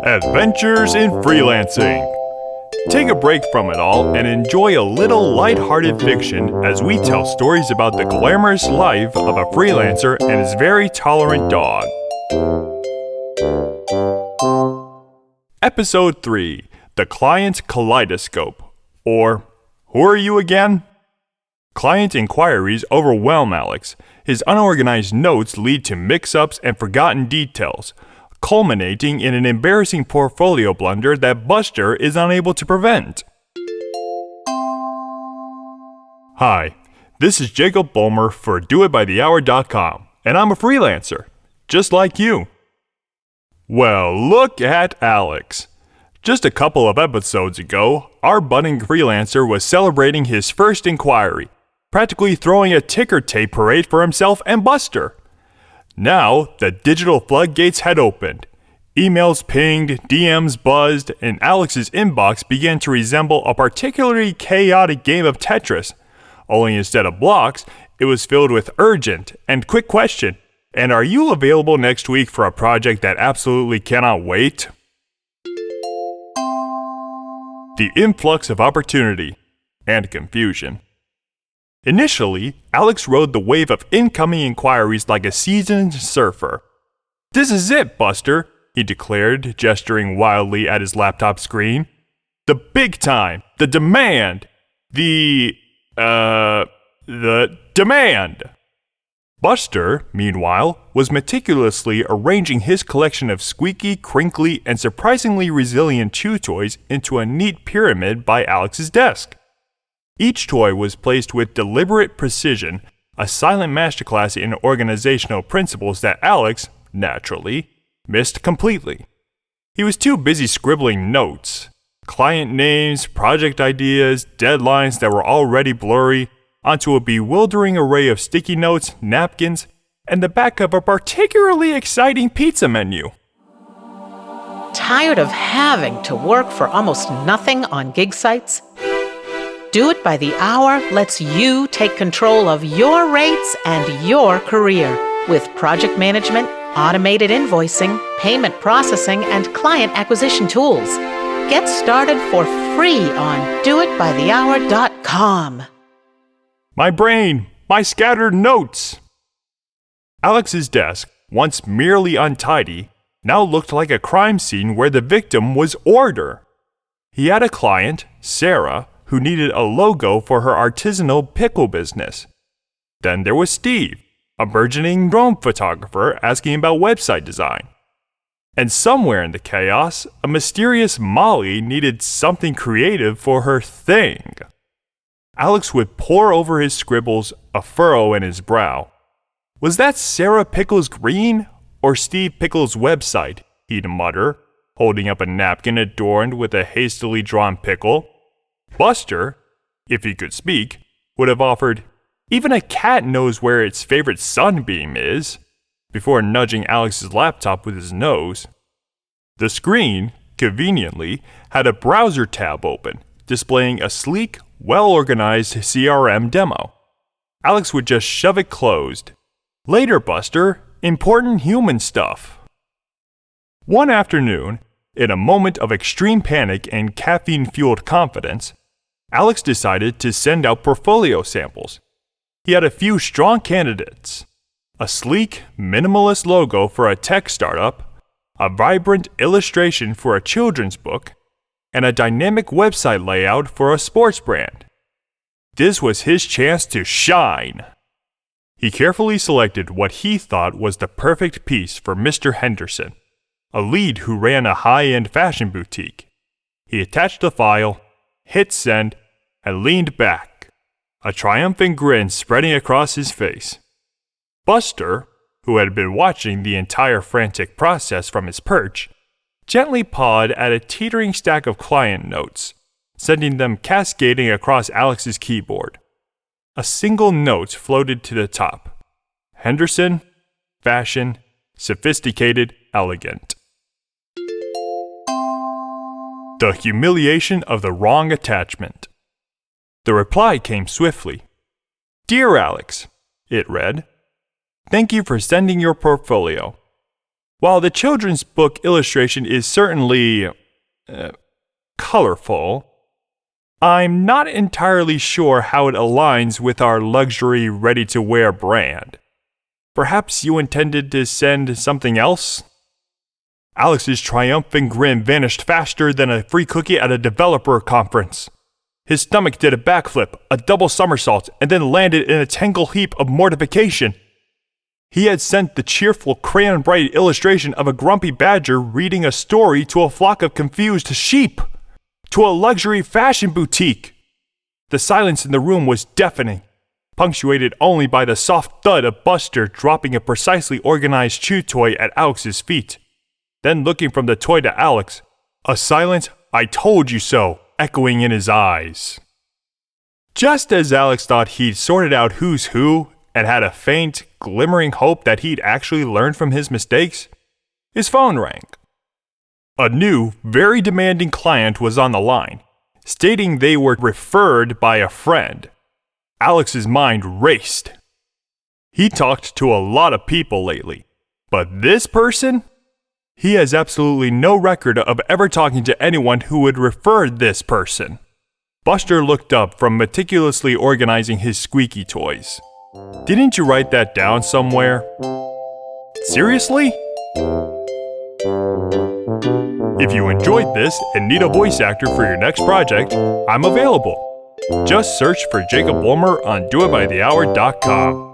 Adventures in Freelancing. Take a break from it all and enjoy a little light-hearted fiction as we tell stories about the glamorous life of a freelancer and his very tolerant dog. Episode 3, The Client Kaleidoscope, or Who Are You Again? Client inquiries overwhelm Alex. His unorganized notes lead to mix-ups and forgotten details, culminating in an embarrassing portfolio blunder that Buster is unable to prevent. Hi, this is Jacob Bulmer for DoItByTheHour.com, and I'm a freelancer, just like you. Well, look at Alex. Just a couple of episodes ago, our budding freelancer was celebrating his first inquiry, practically throwing a ticker tape parade for himself and Buster. Now, the digital floodgates had opened. Emails pinged, DMs buzzed, and Alex's inbox began to resemble a particularly chaotic game of Tetris. Only instead of blocks, it was filled with urgent and quick question. And are you available next week for a project that absolutely cannot wait? The influx of opportunity and confusion. Initially, Alex rode the wave of incoming inquiries like a seasoned surfer. "This is it, Buster," he declared, gesturing wildly at his laptop screen. "The big time, the demand, the demand." Buster, meanwhile, was meticulously arranging his collection of squeaky, crinkly, and surprisingly resilient chew toys into a neat pyramid by Alex's desk. Each toy was placed with deliberate precision, a silent masterclass in organizational principles that Alex, naturally, missed completely. He was too busy scribbling notes, client names, project ideas, deadlines that were already blurry, onto a bewildering array of sticky notes, napkins, and the back of a particularly exciting pizza menu. Tired of having to work for almost nothing on gig sites? Do It by the Hour lets you take control of your rates and your career with project management, automated invoicing, payment processing, and client acquisition tools. Get started for free on DoItByTheHour.com. My brain, my scattered notes. Alex's desk, once merely untidy, now looked like a crime scene where the victim was order. He had a client, Sarah, who needed a logo for her artisanal pickle business. Then there was Steve, a burgeoning drone photographer asking about website design. And somewhere in the chaos, a mysterious Molly needed something creative for her thing. Alex would pore over his scribbles, a furrow in his brow. Was that Sarah Pickles Green or Steve Pickles' website? He'd mutter, holding up a napkin adorned with a hastily drawn pickle. Buster, if he could speak, would have offered, "Even a cat knows where its favorite sunbeam is," before nudging Alex's laptop with his nose. The screen, conveniently, had a browser tab open, displaying a sleek, well-organized CRM demo. Alex would just shove it closed. "Later, Buster. Important human stuff." One afternoon, in a moment of extreme panic and caffeine-fueled confidence, Alex decided to send out portfolio samples. He had a few strong candidates: a sleek, minimalist logo for a tech startup, a vibrant illustration for a children's book, and a dynamic website layout for a sports brand. This was his chance to shine. He carefully selected what he thought was the perfect piece for Mr. Henderson, a lead who ran a high-end fashion boutique. He attached the file, hit send, and leaned back, a triumphant grin spreading across his face. Buster, who had been watching the entire frantic process from his perch, gently pawed at a teetering stack of client notes, sending them cascading across Alex's keyboard. A single note floated to the top: Henderson, fashion, sophisticated, elegant. The humiliation of the wrong attachment. The reply came swiftly. "Dear Alex," it read, "thank you for sending your portfolio. While the children's book illustration is certainly colorful, I'm not entirely sure how it aligns with our luxury ready-to-wear brand. Perhaps you intended to send something else? Alex's triumphant grin vanished faster than a free cookie at a developer conference. His stomach did a backflip, a double somersault, and then landed in a tangled heap of mortification. He had sent the cheerful crayon-bright illustration of a grumpy badger reading a story to a flock of confused sheep, to a luxury fashion boutique. The silence in the room was deafening, punctuated only by the soft thud of Buster dropping a precisely organized chew toy at Alex's feet, then looking from the toy to Alex, a silent "I told you so" echoing in his eyes. Just as Alex thought he'd sorted out who's who and had a faint, glimmering hope that he'd actually learned from his mistakes, his phone rang. A new, very demanding client was on the line, stating they were referred by a friend. Alex's mind raced. He talked to a lot of people lately, but this person? He has absolutely no record of ever talking to anyone who would refer this person. Buster looked up from meticulously organizing his squeaky toys. Didn't you write that down somewhere? Seriously? If you enjoyed this and need a voice actor for your next project, I'm available. Just search for Jacob Wolmer on doitbythehour.com.